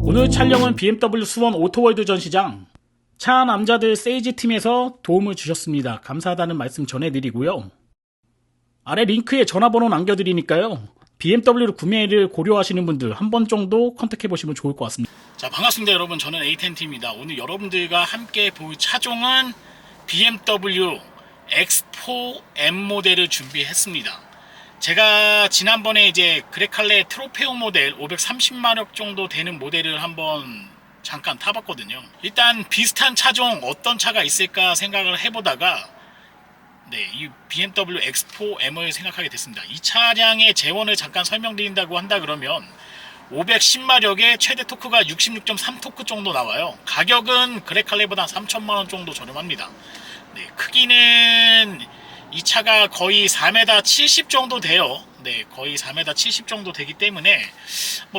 오늘 촬영은 BMW 수원 오토월드 전시장 차 남자들 세이지 팀에서 도움을 주셨습니다. 감사하다는 말씀 전해드리고요. 아래 링크에 전화번호 남겨드리니까요. BMW를 구매를 고려하시는 분들 한 번 정도 컨택해보시면 좋을 것 같습니다. 자, 반갑습니다 여러분. 저는 A10T입니다. 오늘 여러분들과 함께 볼 차종은 BMW X4 M 모델을 준비했습니다. 제가 지난번에 이제 그레칼레 트로페오 모델 530마력 정도 되는 모델을 한번 잠깐 타봤거든요. 일단 비슷한 차종 어떤 차가 있을까 생각을 해보다가 이 BMW X4M을 생각하게 됐습니다. 이 차량의 재원을 잠깐 설명드린다고 한다 그러면 510마력의 최대 토크가 66.3토크 정도 나와요. 가격은 그레칼레보다 3천만원 정도 저렴합니다. 크기는 이 차가 거의 4m 70 정도 돼요. 거의 4m 70 정도 되기 때문에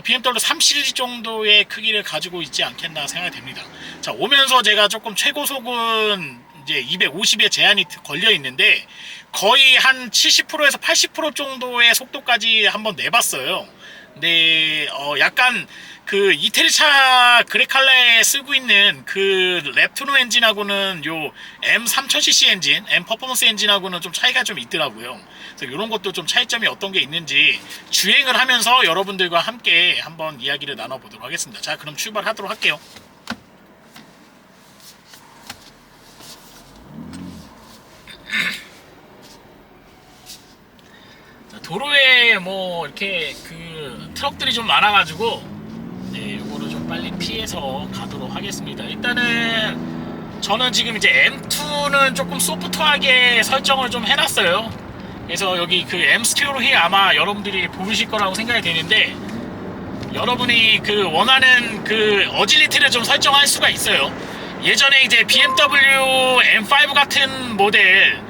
BMW 3 시리즈 정도의 크기를 가지고 있지 않겠나 생각이 됩니다. 자, 오면서 제가 조금 최고속은 이제 250에 제한이 걸려 있는데 거의 한 70%에서 80% 정도의 속도까지 한번 내봤어요. 약간 그 이태리차 그레칼레에 쓰고 있는 그 랩투노 엔진하고는 요 M3000cc 엔진, M 퍼포먼스 엔진하고는 좀 차이가 좀 있더라고요. 그래서 이런 것도 좀 차이점이 어떤 게 있는지 주행을 하면서 여러분들과 함께 한번 이야기를 나눠보도록 하겠습니다. 자, 그럼 출발하도록 할게요. 도로에 뭐 이렇게 그 트럭들이 좀 많아가지고 요거를 좀 빨리 피해서 가도록 하겠습니다. 일단은 저는 지금 이제 M2는 조금 소프트하게 설정을 좀 해놨어요. 그래서 여기 그 M 스티어로 휠 아마 여러분들이 보이실 거라고 생각이 되는데 여러분이 그 원하는 그 어질리티를 좀 설정할 수가 있어요. 예전에 이제 BMW M5 같은 모델,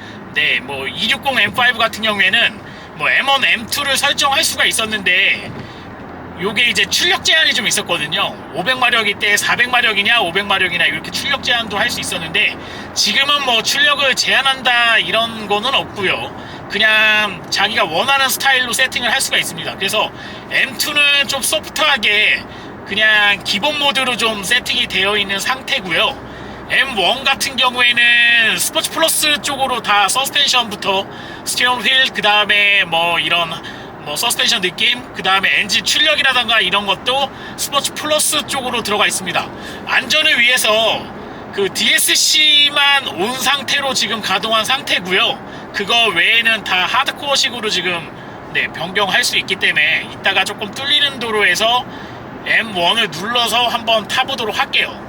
뭐 260 M5 같은 경우에는 뭐 M1, M2를 설정할 수가 있었는데 요게 이제 출력 제한이 좀 있었거든요. 500마력일 때 400마력이냐 500마력이냐 이렇게 출력 제한도 할 수 있었는데 지금은 뭐 출력을 제한한다 이런 거는 없고요. 그냥 자기가 원하는 스타일로 세팅을 할 수가 있습니다. 그래서 M2는 좀 소프트하게 그냥 기본 모드로 좀 세팅이 되어 있는 상태고요. M1 같은 경우에는 스포츠 플러스 쪽으로 다 서스펜션부터 스티어링 휠, 그 다음에 뭐 이런 뭐 서스펜션 느낌, 그 다음에 엔진 출력이라던가 이런 것도 스포츠 플러스 쪽으로 들어가 있습니다. 안전을 위해서 그 DSC만 온 상태로 지금 가동한 상태고요. 그거 외에는 다 하드코어식으로 지금 변경할 수 있기 때문에 이따가 조금 뚫리는 도로에서 M1을 눌러서 한번 타보도록 할게요.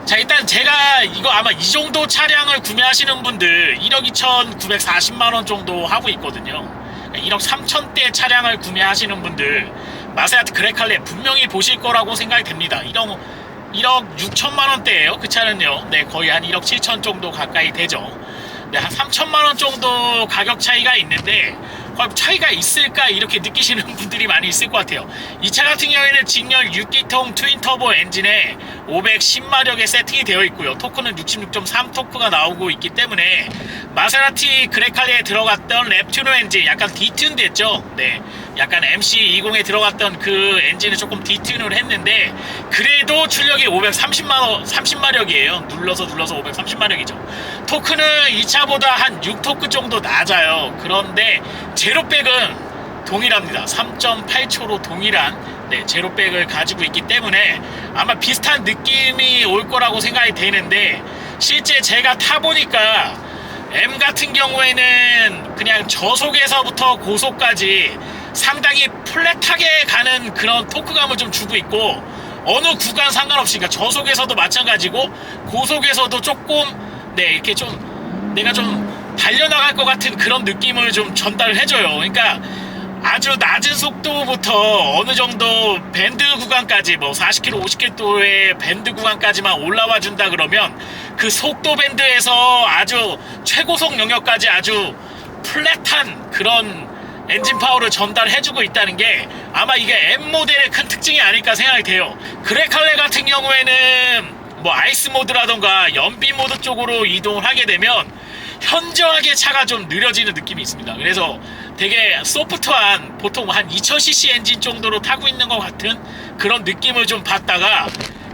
자, 일단 제가 이거 아마 이 정도 차량을 구매하시는 분들 1억 2,940만원 정도 하고 있거든요. 1억 3천대 차량을 구매하시는 분들 마세라티 그레칼레 분명히 보실 거라고 생각이 됩니다. 1억 6천만원대예요 그 차는요. 거의 한 1억 7천 정도 가까이 되죠. 한 3천만원 정도 가격 차이가 있는데 차이가 있을까 이렇게 느끼시는 분들이 많이 있을 것 같아요. 이 차 같은 경우에는 직렬 6기통 트윈터보 엔진에 510마력에 세팅이 되어 있고요. 토크는 66.3 토크가 나오고 있기 때문에 마세라티 그레칼레에 들어갔던 랩튜너 엔진 약간 디튠 됐죠. 약간 MC20에 들어갔던 그 엔진을 조금 디튠을 했는데 그래도 출력이 530마력이에요. 눌러서 530마력이죠. 토크는 이 차보다 한 6토크 정도 낮아요. 그런데 제로백은 동일합니다. 3.8초로 동일한 제로백을 가지고 있기 때문에 아마 비슷한 느낌이 올 거라고 생각이 되는데 실제 제가 타보니까 M 같은 경우에는 그냥 저속에서부터 고속까지 상당히 플랫하게 가는 그런 토크감을 좀 주고 있고 어느 구간 상관없이 그러니까 저속에서도 마찬가지고 고속에서도 조금 이렇게 좀 내가 좀 달려나갈 것 같은 그런 느낌을 좀 전달을 해줘요. 그러니까 아주 낮은 속도부터 어느 정도 밴드 구간까지 뭐 40km, 50km의 밴드 구간까지만 올라와 준다 그러면 그 속도 밴드에서 아주 최고속 영역까지 아주 플랫한 그런 엔진 파워를 전달해주고 있다는 게 아마 이게 M 모델의 큰 특징이 아닐까 생각이 돼요. 그레칼레 같은 경우에는 뭐 아이스 모드라던가 연비 모드 쪽으로 이동을 하게 되면 현저하게 차가 좀 느려지는 느낌이 있습니다. 그래서 되게 소프트한 보통 한 2000cc 엔진 정도로 타고 있는 것 같은 그런 느낌을 좀 받다가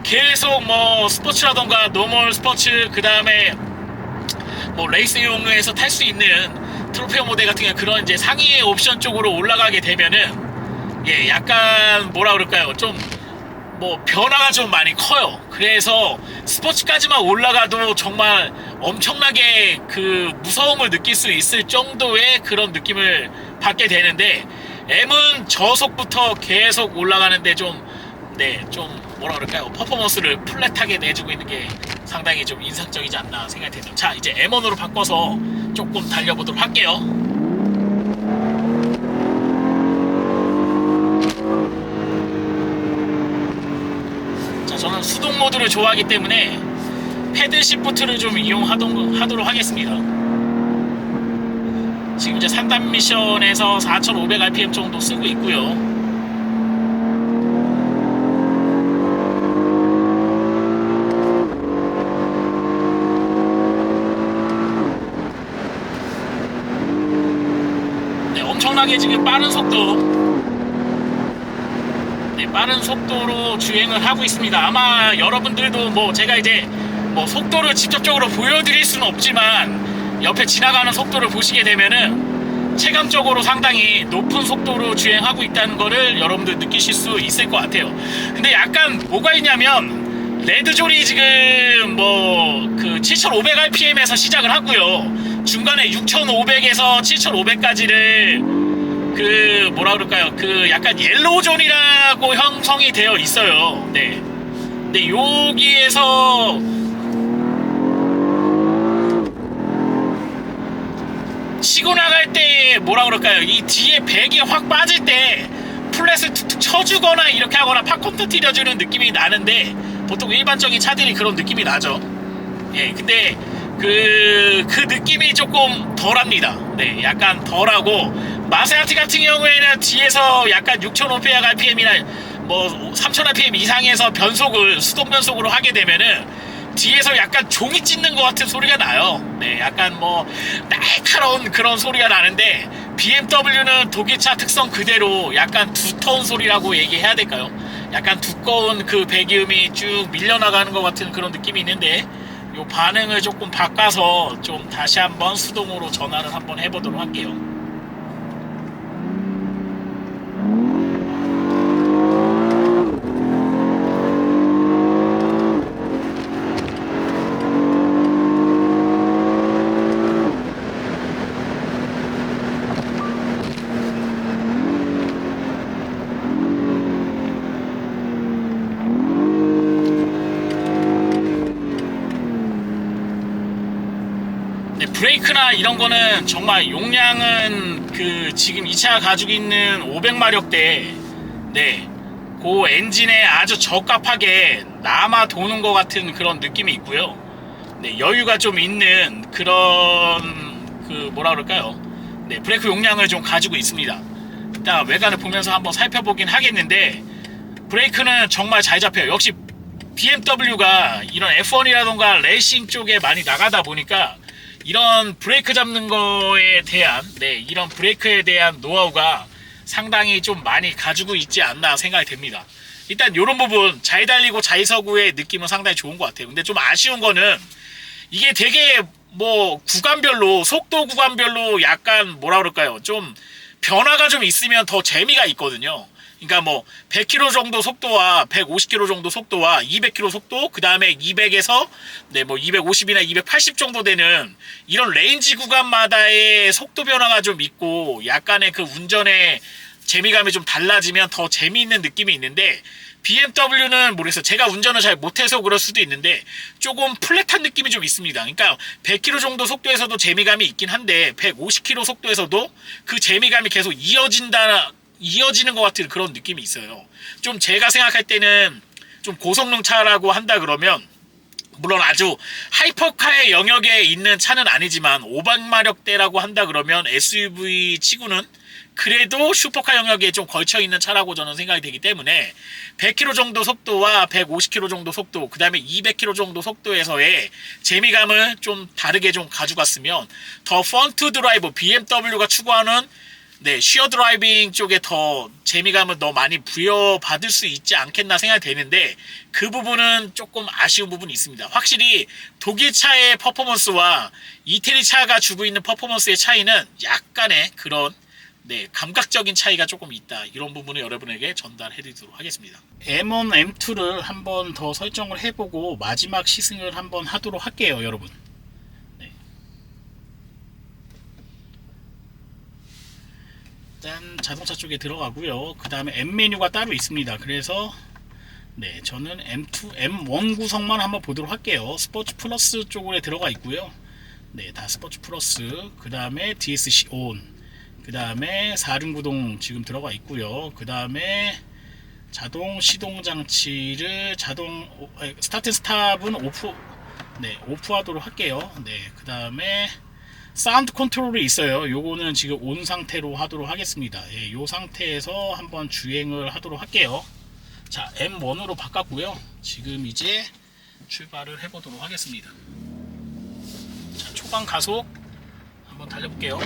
계속 뭐 스포츠라던가 노멀 스포츠 그 다음에 뭐 레이스 용로에서 탈 수 있는 트로피어 모델 같은 경우 그런 이제 상위 옵션 쪽으로 올라가게 되면은 예 약간 뭐라 그럴까요 좀 뭐 변화가 좀 많이 커요. 그래서 스포츠까지만 올라가도 정말 엄청나게 그 무서움을 느낄 수 있을 정도의 그런 느낌을 받게 되는데 M은 저속부터 계속 올라가는데 좀 뭐라 그럴까요 퍼포먼스를 플랫하게 내주고 있는 게 상당히 좀 인상적이지 않나 생각이 됩니다. 자 이제 M1으로 바꿔서 조금 달려보도록 할게요. 저는 수동 모드를 좋아하기 때문에 패들 시프트를 좀 이용하도록 하겠습니다. 지금 이제 3단 미션에서 4500rpm 정도 쓰고 있고요. 네, 엄청나게 지금 빠른 속도로 주행을 하고 있습니다. 아마 여러분들도 뭐 제가 이제 뭐 속도를 직접적으로 보여드릴 수는 없지만 옆에 지나가는 속도를 보시게 되면은 체감적으로 상당히 높은 속도로 주행하고 있다는 거를 여러분들 느끼실 수 있을 것 같아요. 근데 약간 뭐가 있냐면 레드졸이 지금 뭐 그 7500rpm에서 시작을 하고요. 중간에 6500에서 7500까지를 그 뭐라 그럴까요 그 약간 옐로우존이라고 형성이 되어 있어요. 네. 근데 여기에서 치고 나갈 때 뭐라 그럴까요 이 뒤에 백이 확 빠질 때 플랫을 툭툭 쳐주거나 이렇게 하거나 팝콘 터뜨려주는 느낌이 나는데 보통 일반적인 차들이 그런 느낌이 나죠. 예, 근데 그 느낌이 조금 덜합니다. 네, 약간 덜하고 마세라티 같은 경우에는 뒤에서 약간 6500rpm이나 뭐 3000rpm 이상에서 변속을 수동 변속으로 하게 되면은 뒤에서 약간 종이 찢는 것 같은 소리가 나요. 네, 약간 뭐 날카로운 그런 소리가 나는데 BMW는 독일차 특성 그대로 약간 두터운 소리라고 얘기해야 될까요? 약간 두꺼운 그 배기음이 쭉 밀려나가는 것 같은 그런 느낌이 있는데 요 반응을 조금 바꿔서 좀 다시 한번 수동으로 전환을 한번 해보도록 할게요. 브레이크나 이런 거는 정말 용량은 그 지금 이 차가 가지고 있는 500마력대 그 엔진에 아주 적합하게 남아 도는 것 같은 그런 느낌이 있고요. 네, 여유가 좀 있는 그런 그 뭐라 그럴까요? 네, 브레이크 용량을 좀 가지고 있습니다. 일단 외관을 보면서 한번 살펴보긴 하겠는데 브레이크는 정말 잘 잡혀요. 역시 BMW가 이런 F1이라던가 레이싱 쪽에 많이 나가다 보니까 이런 브레이크 잡는 거에 대한 이런 브레이크에 대한 노하우가 상당히 좀 많이 가지고 있지 않나 생각이 됩니다. 일단 이런 부분 잘 달리고 잘 서구의 느낌은 상당히 좋은 것 같아요. 근데 좀 아쉬운 거는 이게 되게 뭐 구간별로 속도 구간별로 약간 뭐라 그럴까요 좀 변화가 좀 있으면 더 재미가 있거든요. 그러니까 뭐 100km 정도 속도와 150km 정도 속도와 200km 속도 그 다음에 200에서 뭐 250이나 280 정도 되는 이런 레인지 구간마다의 속도 변화가 좀 있고 약간의 그 운전의 재미감이 좀 달라지면 더 재미있는 느낌이 있는데 BMW는 모르겠어요. 제가 운전을 잘 못해서 그럴 수도 있는데 조금 플랫한 느낌이 좀 있습니다. 그러니까 100km 정도 속도에서도 재미감이 있긴 한데 150km 속도에서도 그 재미감이 계속 이어지는 것 같은 그런 느낌이 있어요. 좀 제가 생각할 때는 좀 고성능 차라고 한다 그러면, 물론 아주 하이퍼카의 영역에 있는 차는 아니지만 500마력대라고 한다 그러면 SUV 치고는 그래도 슈퍼카 영역에 좀 걸쳐있는 차라고 저는 생각이 되기 때문에 100km 정도 속도와 150km 정도 속도, 그 다음에 200km 정도 속도에서의 재미감을 좀 다르게 좀 가져갔으면 더 펀투 드라이브, BMW가 추구하는 슈어 드라이빙 쪽에 더 재미감을 더 많이 부여받을 수 있지 않겠나 생각이 되는데, 그 부분은 조금 아쉬운 부분이 있습니다. 확실히 독일 차의 퍼포먼스와 이태리 차가 주고 있는 퍼포먼스의 차이는 약간의 그런 감각적인 차이가 조금 있다. 이런 부분을 여러분에게 전달해드리도록 하겠습니다. M1, M2를 한번 더 설정을 해보고 마지막 시승을 한번 하도록 할게요, 여러분. 일단 자동차 쪽에 들어가고요. 그 다음에 M 메뉴가 따로 있습니다. 그래서 저는 M2, M1 구성만 한번 보도록 할게요. 스포츠 플러스 쪽에 들어가 있고요. 다 스포츠 플러스. 그 다음에 DSC ON. 그 다음에 4륜구동 지금 들어가 있고요. 그 다음에 자동 시동 장치를 스타트 스탑은 오프하도록 할게요. 그 다음에 사운드 컨트롤이 있어요. 요거는 지금 온 상태로 하도록 하겠습니다. 요 상태에서 한번 주행을 하도록 할게요. 자, M1으로 바꿨고요. 지금 이제 출발을 해보도록 하겠습니다. 자, 초반 가속 한번 달려볼게요.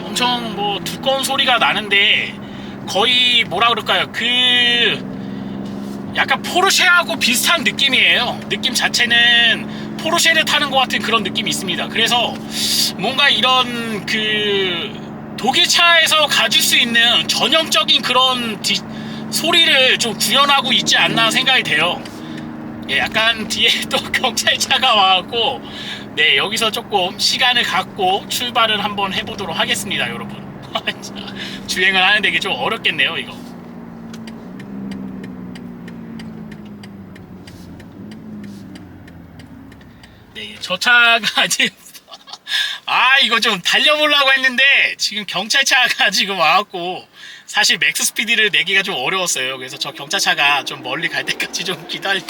엄청 두꺼운 소리가 나는데 거의 뭐라 그럴까요? 약간 포르쉐하고 비슷한 느낌이에요. 느낌 자체는 포르쉐를 타는 것 같은 그런 느낌이 있습니다. 그래서 뭔가 이런 독일 차에서 가질 수 있는 전형적인 그런 소리를 좀 구현하고 있지 않나 생각이 돼요. 약간 뒤에 또 경찰차가 와갖고 여기서 조금 시간을 갖고 출발을 한번 해보도록 하겠습니다, 여러분. 주행을 하는데 이게 좀 어렵겠네요, 이거. 저 차가 지금 이거 좀 달려보려고 했는데 지금 경찰차가 지금 와갖고 사실 맥스 스피드를 내기가 좀 어려웠어요. 그래서 저 경찰차가 좀 멀리 갈 때까지 좀 기다리고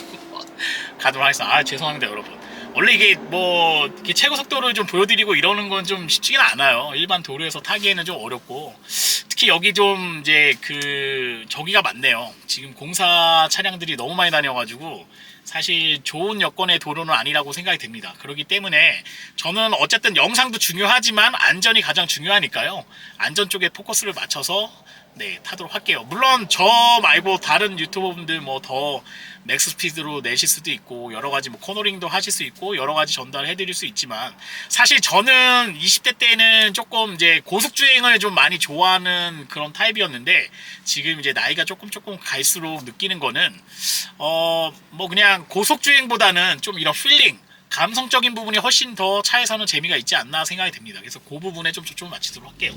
가도록 하겠습니다. 죄송합니다, 여러분. 원래 이게 이렇게 최고 속도를 좀 보여드리고 이러는 건 좀 쉽지가 않아요. 일반 도로에서 타기에는 좀 어렵고, 특히 여기 좀 이제 저기가 많네요. 지금 공사 차량들이 너무 많이 다녀가지고 사실 좋은 여건의 도로는 아니라고 생각이 됩니다. 그렇기 때문에 저는 어쨌든 영상도 중요하지만 안전이 가장 중요하니까요. 안전 쪽에 포커스를 맞춰서 타도록 할게요. 물론 저 말고 다른 유튜버분들 더 맥스 스피드로 내실 수도 있고 여러가지 코너링도 하실 수 있고 여러가지 전달해드릴 수 있지만, 사실 저는 20대 때는 조금 이제 고속주행을 좀 많이 좋아하는 그런 타입이었는데, 지금 이제 나이가 조금 갈수록 느끼는 거는 그냥 고속주행보다는 좀 이런 필링, 감성적인 부분이 훨씬 더 차에서는 재미가 있지 않나 생각이 됩니다. 그래서 그 부분에 좀 초점을 맞추도록 할게요.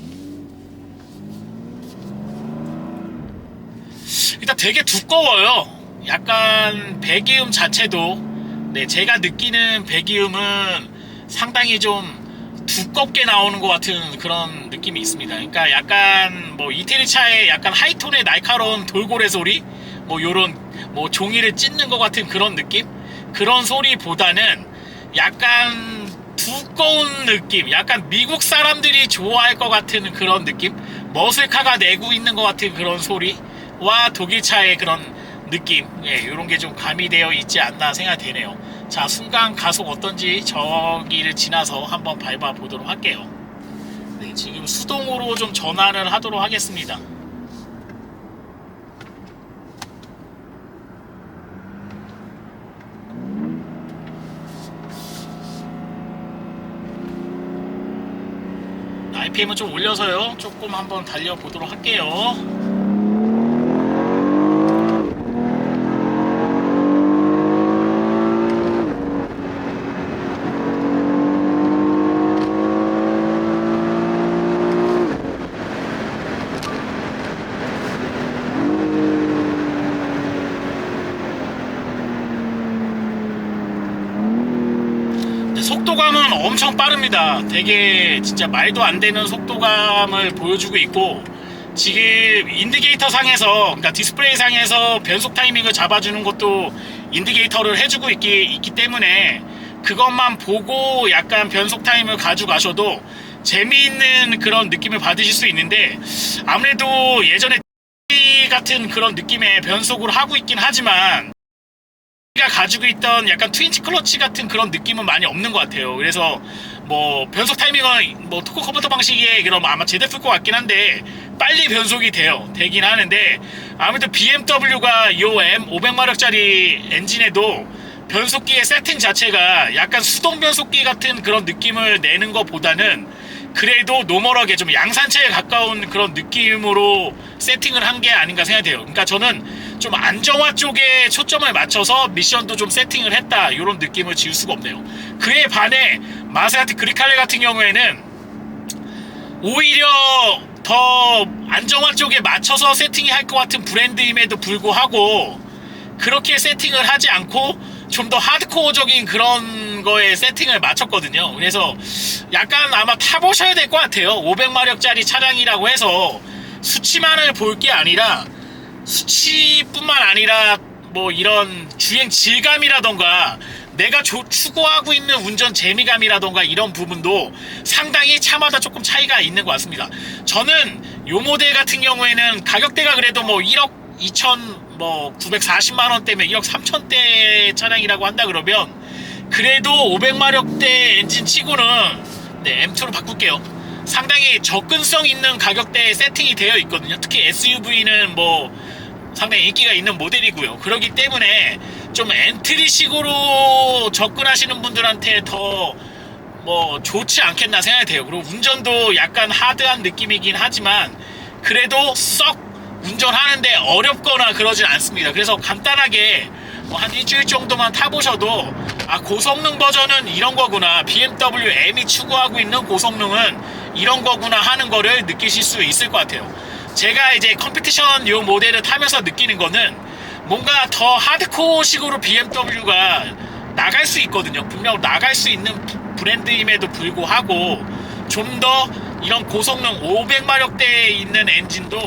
일단 되게 두꺼워요. 약간 배기음 자체도 제가 느끼는 배기음은 상당히 좀 두껍게 나오는 것 같은 그런 느낌이 있습니다. 그러니까 약간 이태리 차의 약간 하이톤의 날카로운 돌고래 소리, 요런 종이를 찢는 것 같은 그런 느낌, 그런 소리보다는 약간 두꺼운 느낌, 약간 미국 사람들이 좋아할 것 같은 그런 느낌, 머슬카가 내고 있는 것 같은 그런 소리와 독일차의 그런 느낌, 이런 게 좀 가미되어 있지 않나 생각이 되네요. 자, 순간 가속 어떤지 저기를 지나서 한번 밟아 보도록 할게요. 지금 수동으로 좀 전환을 하도록 하겠습니다. RPM은 좀 올려서요. 조금 한번 달려보도록 할게요. 속도감은 엄청 빠릅니다. 되게 진짜 말도 안 되는 속도감을 보여주고 있고, 지금 인디게이터 상에서, 그러니까 디스플레이 상에서 변속 타이밍을 잡아주는 것도 인디게이터를 해주고 있기 때문에 그것만 보고 약간 변속 타임을 가져가셔도 재미있는 그런 느낌을 받으실 수 있는데, 아무래도 예전에 같은 그런 느낌의 변속을 하고 있긴 하지만 가 가지고 있던 약간 트윈치 클러치 같은 그런 느낌은 많이 없는 것 같아요. 그래서 뭐 변속 타이밍은 뭐 토크 컨버터 방식의 그럼 아마 제대로 쓸 것 같긴 한데 빨리 변속이 되긴 하는데, 아무래도 BMW가 이 M500마력짜리 엔진에도 변속기의 세팅 자체가 약간 수동 변속기 같은 그런 느낌을 내는 것보다는 그래도 노멀하게 좀 양산차에 가까운 그런 느낌으로 세팅을 한 게 아닌가 생각돼요. 그러니까 저는 좀 안정화 쪽에 초점을 맞춰서 미션도 좀 세팅을 했다, 이런 느낌을 지울 수가 없네요. 그에 반해 마세라티 그리칼레 같은 경우에는 오히려 더 안정화 쪽에 맞춰서 세팅이 할 것 같은 브랜드임에도 불구하고 그렇게 세팅을 하지 않고 좀 더 하드코어적인 그런 거에 세팅을 맞췄거든요. 그래서 약간 아마 타보셔야 될 것 같아요. 500마력짜리 차량이라고 해서 수치만을 볼 게 아니라, 수치뿐만 아니라 뭐 이런 주행 질감이라던가 내가 추구하고 있는 운전 재미감이라던가 이런 부분도 상당히 차마다 조금 차이가 있는 것 같습니다. 저는 요 모델 같은 경우에는 가격대가 그래도 뭐 1억 2천 뭐 940만원대면 1억 3천대 차량이라고 한다 그러면 그래도 500마력대 엔진 치고는 M2로 바꿀게요. 상당히 접근성 있는 가격대에 세팅이 되어 있거든요. 특히 SUV는 뭐 상당히 인기가 있는 모델이고요. 그렇기 때문에 좀 엔트리식으로 접근하시는 분들한테 더 뭐 좋지 않겠나 생각이 돼요. 그리고 운전도 약간 하드한 느낌이긴 하지만 그래도 썩 운전하는데 어렵거나 그러진 않습니다. 그래서 간단하게 뭐 한 일주일 정도만 타보셔도 아, 고성능 버전은 이런 거구나, BMW M이 추구하고 있는 고성능은 이런 거구나 하는 거를 느끼실 수 있을 것 같아요. 제가 이제 컴피티션 요 모델을 타면서 느끼는 거는 뭔가 더 하드코어식으로 BMW가 나갈 수 있거든요. 분명 나갈 수 있는 브랜드임에도 불구하고 좀 더 이런 고성능 500마력대에 있는 엔진도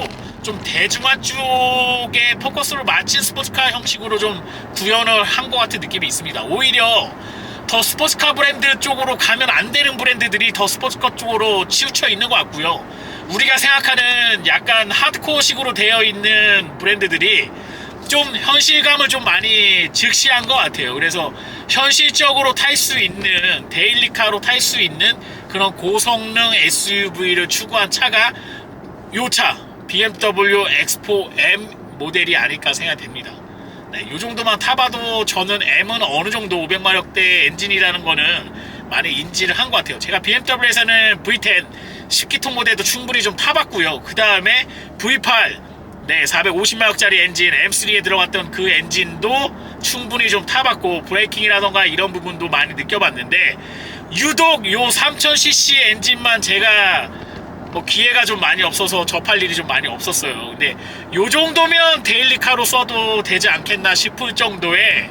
좀 대중화 쪽에 포커스를 맞춘 스포츠카 형식으로 좀 구현을 한 것 같은 느낌이 있습니다. 오히려 더 스포츠카 브랜드 쪽으로 가면 안 되는 브랜드들이 더 스포츠카 쪽으로 치우쳐 있는 것 같고요. 우리가 생각하는 약간 하드코어식으로 되어 있는 브랜드들이 좀 현실감을 좀 많이 직시한 것 같아요. 그래서 현실적으로 탈 수 있는, 데일리카로 탈 수 있는 그런 고성능 SUV를 추구한 차가 요 차 BMW X4M 모델이 아닐까 생각됩니다. 네, 요 정도만 타봐도 저는 M은 어느 정도 500마력대 엔진이라는 거는 많이 인지를 한 것 같아요. 제가 BMW에서는 V10 10기통 모델도 충분히 좀 타봤고요. 그 다음에 V8 450마력짜리 엔진 M3에 들어갔던 그 엔진도 충분히 좀 타봤고 브레이킹이라던가 이런 부분도 많이 느껴봤는데, 유독 요 3000cc 엔진만 제가 뭐 기회가 좀 많이 없어서 접할 일이 좀 많이 없었어요. 근데 요 정도면 데일리카로 써도 되지 않겠나 싶을 정도의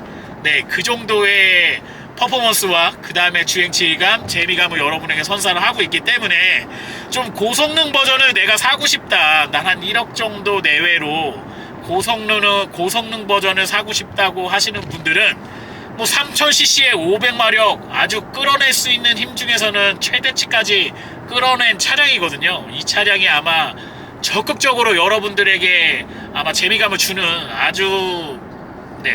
그 정도의 퍼포먼스와 그 다음에 주행 질감, 재미감을 여러분에게 선사를 하고 있기 때문에 좀 고성능 버전을 내가 사고 싶다, 난 한 1억 정도 내외로 고성능 버전을 사고 싶다고 하시는 분들은 뭐 3000cc의 500마력 아주 끌어낼 수 있는 힘 중에서는 최대치까지 끌어낸 차량이거든요. 이 차량이 아마 적극적으로 여러분들에게 아마 재미감을 주는 아주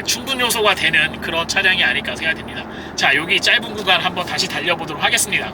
충분 요소가 되는 그런 차량이 아닐까 생각됩니다. 자, 여기 짧은 구간 한번 다시 달려보도록 하겠습니다.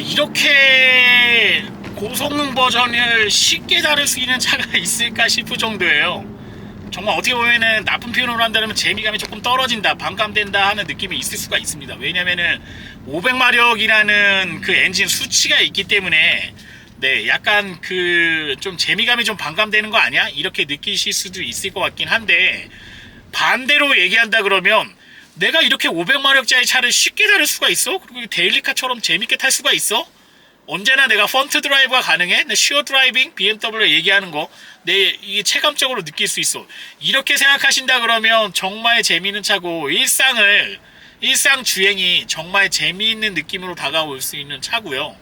이렇게 고성능 버전을 쉽게 다룰 수 있는 차가 있을까 싶을 정도예요. 정말 어떻게 보면은 나쁜 표현으로 한다면 재미감이 조금 떨어진다, 반감된다 하는 느낌이 있을 수가 있습니다. 왜냐면은 500마력이라는 그 엔진 수치가 있기 때문에 네, 약간 그 좀 재미감이 좀 반감되는 거 아니야? 이렇게 느끼실 수도 있을 것 같긴 한데, 반대로 얘기한다 그러면 내가 이렇게 500마력짜리 차를 쉽게 다룰 수가 있어? 그리고 데일리카처럼 재밌게 탈 수가 있어? 언제나 내가 펀트 드라이브가 가능해? 내 슈어 드라이빙, BMW 얘기하는 거, 이게 체감적으로 느낄 수 있어. 이렇게 생각하신다 그러면 정말 재미있는 차고, 일상 주행이 정말 재미있는 느낌으로 다가올 수 있는 차고요.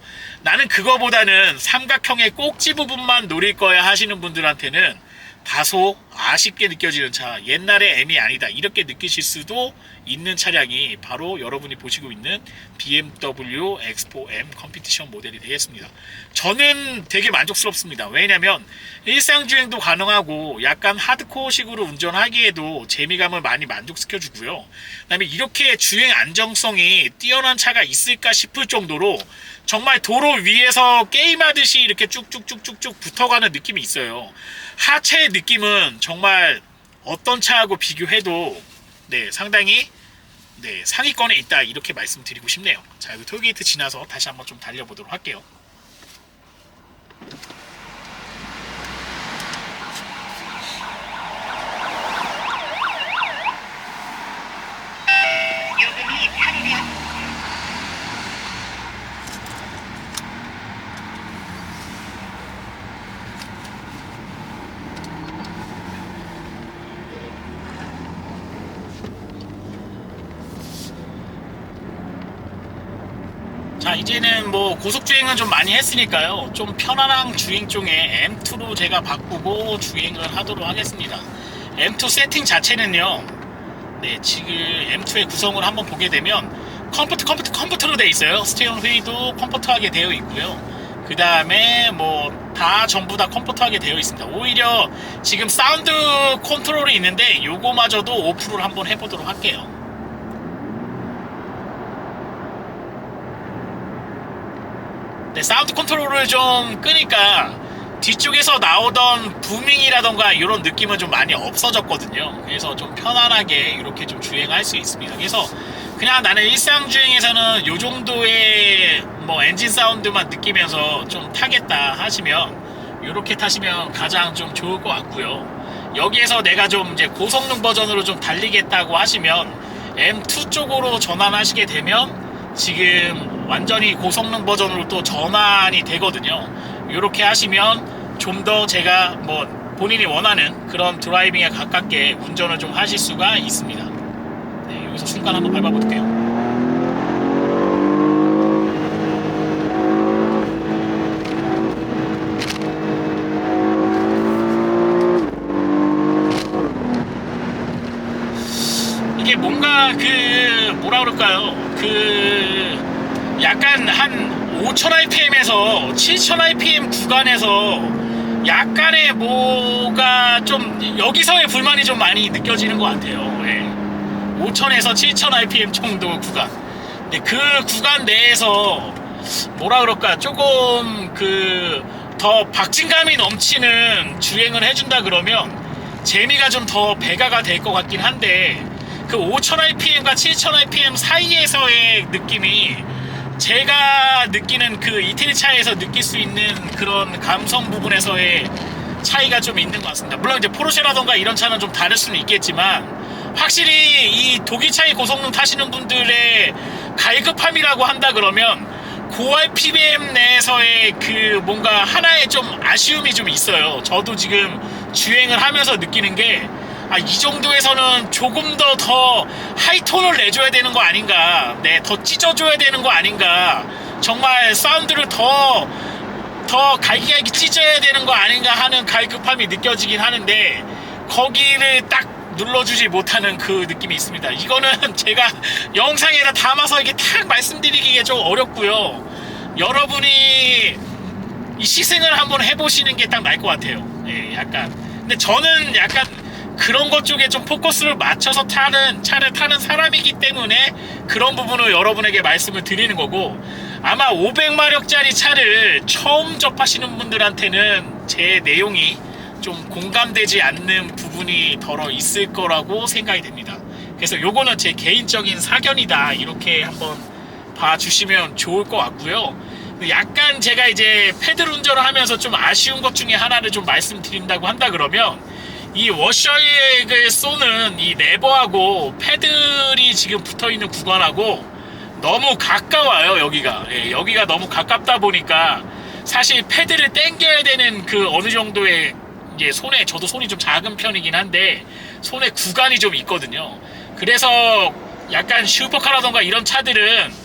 나는 그거보다는 삼각형의 꼭지 부분만 노릴 거야 하시는 분들한테는 다소 아쉽게 느껴지는 차, 옛날의 M이 아니다 이렇게 느끼실 수도 있는 차량이 바로 여러분이 보시고 있는 BMW X4M 컴피티션 모델이 되겠습니다. 저는 되게 만족스럽습니다. 왜냐면 일상주행도 가능하고 약간 하드코어식으로 운전하기에도 재미감을 많이 만족시켜 주고요. 그 다음에 이렇게 주행 안정성이 뛰어난 차가 있을까 싶을 정도로 정말 도로 위에서 게임하듯이 이렇게 쭉쭉쭉쭉쭉 붙어가는 느낌이 있어요. 하체의 느낌은 정말 어떤 차하고 비교해도 네, 상당히 네, 상위권에 있다 이렇게 말씀드리고 싶네요. 자, 여기 톨게이트 지나서 다시 한번 좀 달려보도록 할게요. 자, 이제는 뭐 고속주행은 좀 많이 했으니까요, 좀 편안한 주행 중에 M2로 제가 바꾸고 주행을 하도록 하겠습니다. M2 세팅 자체는요, 네, 지금 M2의 구성을 한번 보게 되면 컴포트로 되어 있어요. 스티어링 휠도 컴포트하게 되어 있고요. 그 다음에 뭐 다 전부 다 컴포트하게 되어 있습니다. 오히려 지금 사운드 컨트롤이 있는데 요거마저도 오프를 한번 해보도록 할게요. 네, 사운드 컨트롤을 좀 끄니까 뒤쪽에서 나오던 부밍이라던가 이런 느낌은 좀 많이 없어졌거든요. 그래서 좀 편안하게 이렇게 좀 주행할 수 있습니다. 그래서 그냥 나는 일상 주행에서는 요 정도의 뭐 엔진 사운드만 느끼면서 좀 타겠다 하시면 이렇게 타시면 가장 좀 좋을 것 같고요. 여기에서 내가 좀 이제 고성능 버전으로 좀 달리겠다고 하시면 M2 쪽으로 전환하시게 되면 지금 완전히 고성능 버전으로 또 전환이 되거든요. 이렇게 하시면 좀 더 제가 뭐 본인이 원하는 그런 드라이빙에 가깝게 운전을 좀 하실 수가 있습니다. 네, 여기서 순간 한번 밟아볼게요. 이게 뭔가 그 뭐라 그럴까요? 그 약간 한 5000rpm에서 7000rpm 구간에서 약간의 뭐가 좀 여기서의 불만이 좀 많이 느껴지는 것 같아요. 예. 5000에서 7000rpm 정도 구간. 근데 그 구간 내에서 뭐라 그럴까 조금 그 더 박진감이 넘치는 주행을 해준다 그러면 재미가 좀 더 배가가 될 것 같긴 한데, 그 5000rpm과 7000rpm 사이에서의 느낌이 제가 느끼는 그 이태리차에서 느낄 수 있는 그런 감성 부분에서의 차이가 좀 있는 것 같습니다. 물론 이제 포르쉐라던가 이런 차는 좀 다를 수는 있겠지만, 확실히 이 독일차의 고성능 타시는 분들의 갈급함이라고 한다 그러면 고RPM 내에서의 그 뭔가 하나의 좀 아쉬움이 좀 있어요. 저도 지금 주행을 하면서 느끼는 게, 이 정도에서는 조금 더 하이톤을 내줘야 되는 거 아닌가, 네, 더 찢어줘야 되는 거 아닌가, 정말 사운드를 더 갈기갈기 찢어야 되는 거 아닌가 하는 갈급함이 느껴지긴 하는데, 거기를 딱 눌러주지 못하는 그 느낌이 있습니다. 이거는 제가 영상에다 담아서 이게 탁 말씀드리기가 좀 어렵고요. 여러분이 이 시승을 한번 해보시는 게 딱 나을 것 같아요. 예, 약간. 근데 저는 약간 그런 것 쪽에 좀 포커스를 맞춰서 차를 타는 사람이기 때문에 그런 부분을 여러분에게 말씀을 드리는 거고, 아마 500마력짜리 차를 처음 접하시는 분들한테는 제 내용이 좀 공감되지 않는 부분이 덜어 있을 거라고 생각이 됩니다. 그래서 요거는 제 개인적인 사견이다, 이렇게 한번 봐주시면 좋을 것 같고요. 약간 제가 이제 패들 운전을 하면서 좀 아쉬운 것 중에 하나를 좀 말씀드린다고 한다 그러면, 이 워셔액을 쏘는 이 레버하고 패들이 지금 붙어있는 구간하고 너무 가까워요. 여기가 여기가 너무 가깝다 보니까 사실 패드를 당겨야 되는 그 어느 정도의 이제 손에, 저도 손이 좀 작은 편이긴 한데 손에 구간이 좀 있거든요. 그래서 약간 슈퍼카라던가 이런 차들은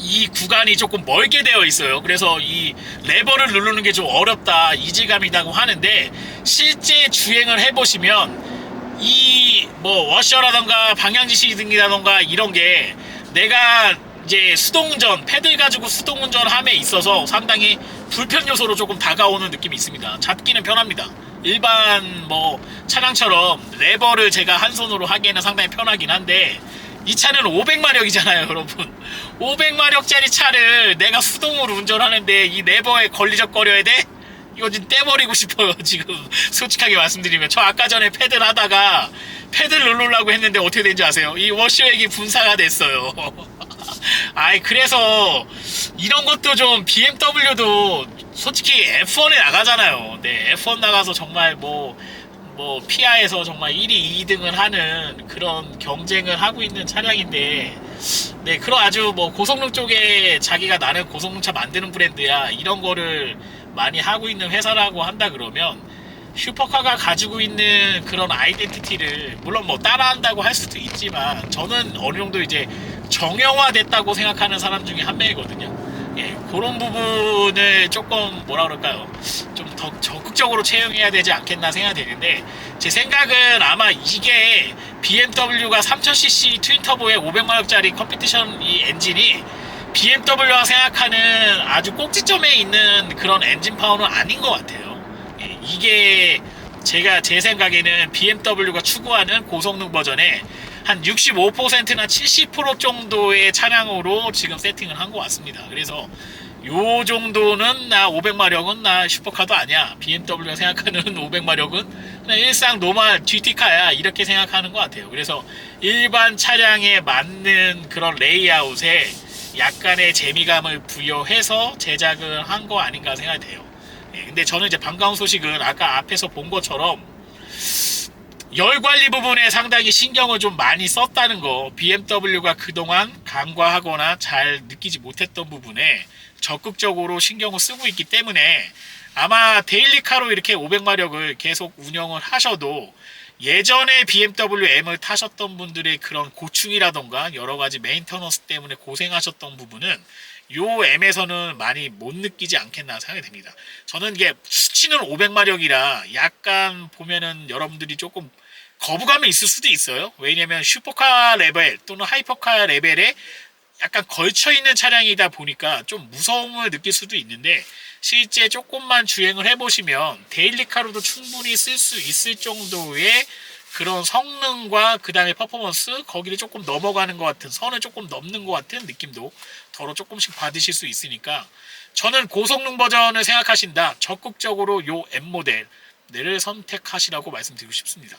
이 구간이 조금 멀게 되어 있어요. 그래서 이 레버를 누르는 게 좀 어렵다, 이질감이라고 하는데, 실제 주행을 해보시면 이 뭐 워셔라던가 방향지시 등이라던가 이런 게 내가 이제 수동운전, 패들 가지고 수동운전함에 있어서 상당히 불편 요소로 조금 다가오는 느낌이 있습니다. 잡기는 편합니다. 일반 뭐 차량처럼 레버를 제가 한 손으로 하기에는 상당히 편하긴 한데, 이 차는 500마력이잖아요 여러분. 500마력짜리 차를 내가 수동으로 운전하는데 이 레버에 걸리적거려야 돼? 이거 좀 떼버리고 싶어요 지금. 솔직하게 말씀드리면 저 아까 전에 패들 하다가 패들 누르려고 했는데 어떻게 된지 아세요? 이 워셔액이 분사가 됐어요. 아이, 그래서 이런 것도 좀, BMW도 솔직히 F1에 나가잖아요. 네, F1 나가서 정말 뭐 피아에서 정말 1위, 2등을 하는 그런 경쟁을 하고 있는 차량인데, 네, 그런 아주 뭐 고성능 쪽에 자기가 나는 고성능차 만드는 브랜드야, 이런 거를 많이 하고 있는 회사라고 한다 그러면, 슈퍼카가 가지고 있는 그런 아이덴티티를 물론 뭐 따라한다고 할 수도 있지만, 저는 어느 정도 이제 정형화됐다고 생각하는 사람 중에 한 명이거든요. 예, 그런 부분을 조금 뭐라 그럴까요? 좀 더 적극적으로 채용해야 되지 않겠나 생각되는데, 제 생각은 아마 이게 BMW가 3000cc 트윈터보의 500마력짜리 컴피티션 이 엔진이 BMW가 생각하는 아주 꼭지점에 있는 그런 엔진 파워는 아닌 것 같아요. 예, 이게 제 생각에는 BMW가 추구하는 고성능 버전에 한 65%나 70% 정도의 차량으로 지금 세팅을 한 것 같습니다. 그래서 요 정도는, 나 500마력은 나 슈퍼카도 아니야, BMW가 생각하는 500마력은 그냥 일상 노멀 GT카야, 이렇게 생각하는 것 같아요. 그래서 일반 차량에 맞는 그런 레이아웃에 약간의 재미감을 부여해서 제작을 한 거 아닌가 생각이 돼요. 근데 저는 이제 반가운 소식은 아까 앞에서 본 것처럼 열 관리 부분에 상당히 신경을 좀 많이 썼다는 거, BMW가 그동안 간과하거나 잘 느끼지 못했던 부분에 적극적으로 신경을 쓰고 있기 때문에 아마 데일리카로 이렇게 500마력을 계속 운영을 하셔도 예전에 BMW M을 타셨던 분들의 그런 고충이라던가 여러가지 메인터넌스 때문에 고생하셨던 부분은 요 M에서는 많이 못 느끼지 않겠나 생각이 됩니다. 저는 이게 수치는 500마력이라 약간 보면은 여러분들이 조금 거부감이 있을 수도 있어요. 왜냐면 슈퍼카 레벨 또는 하이퍼카 레벨에 약간 걸쳐있는 차량이다 보니까 좀 무서움을 느낄 수도 있는데, 실제 조금만 주행을 해보시면 데일리카로도 충분히 쓸 수 있을 정도의 그런 성능과 그 다음에 퍼포먼스, 거기를 조금 넘어가는 것 같은, 선을 조금 넘는 것 같은 느낌도 더러 조금씩 받으실 수 있으니까, 저는 고성능 버전을 생각하신다, 적극적으로 요 M모델을 선택하시라고 말씀드리고 싶습니다.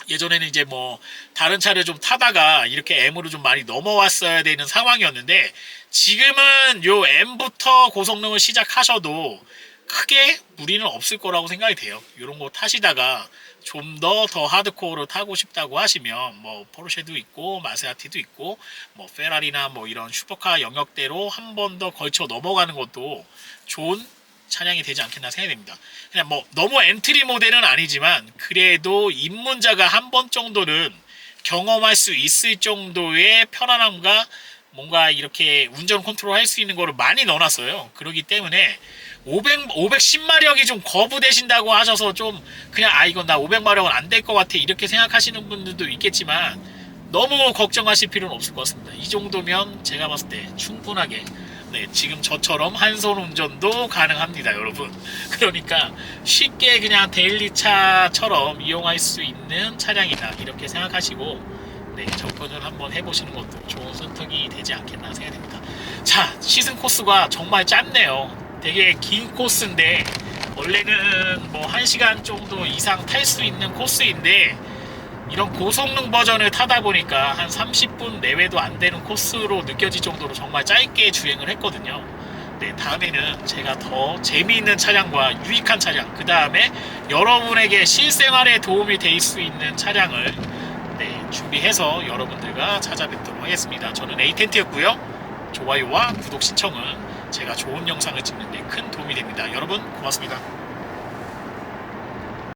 예전에는 이제 뭐 다른 차를 좀 타다가 이렇게 M으로 좀 많이 넘어왔어야 되는 상황이었는데, 지금은 요 M부터 고성능을 시작하셔도 크게 무리는 없을 거라고 생각이 돼요. 이런 거 타시다가 좀 더 하드코어로 타고 싶다고 하시면 뭐 포르쉐도 있고 마세라티도 있고 뭐 페라리나 뭐 이런 슈퍼카 영역대로 한 번 더 걸쳐 넘어가는 것도 좋은 차량이 되지 않겠나 생각이 됩니다. 그냥 뭐 너무 엔트리 모델은 아니지만 그래도 입문자가 한 번 정도는 경험할 수 있을 정도의 편안함과 뭔가 이렇게 운전 컨트롤 할 수 있는 거를 많이 넣어놨어요. 그렇기 때문에 510마력이 좀 거부되신다고 하셔서 좀 그냥 이건 나 500마력은 안 될 것 같아, 이렇게 생각하시는 분들도 있겠지만 너무 걱정하실 필요는 없을 것 같습니다. 이 정도면 제가 봤을 때 충분하게, 네, 지금 저처럼 한손 운전도 가능합니다 여러분. 그러니까 쉽게 그냥 데일리차처럼 이용할 수 있는 차량이다, 이렇게 생각하시고 네, 접근을 한번 해보시는 것도 좋은 선택이 되지 않겠나 생각됩니다. 자, 시승 코스가 정말 짧네요. 되게 긴 코스인데 원래는 뭐 1시간 정도 이상 탈 수 있는 코스인데 이런 고성능 버전을 타다 보니까 한 30분 내외도 안 되는 코스로 느껴질 정도로 정말 짧게 주행을 했거든요. 네, 다음에는 제가 더 재미있는 차량과 유익한 차량, 그 다음에 여러분에게 실생활에 도움이 될 수 있는 차량을 준비해서 여러분들과 찾아뵙도록 하겠습니다. 저는 에이텐트였고요. 좋아요와 구독 신청은 제가 좋은 영상을 찍는 데 큰 도움이 됩니다. 여러분 고맙습니다.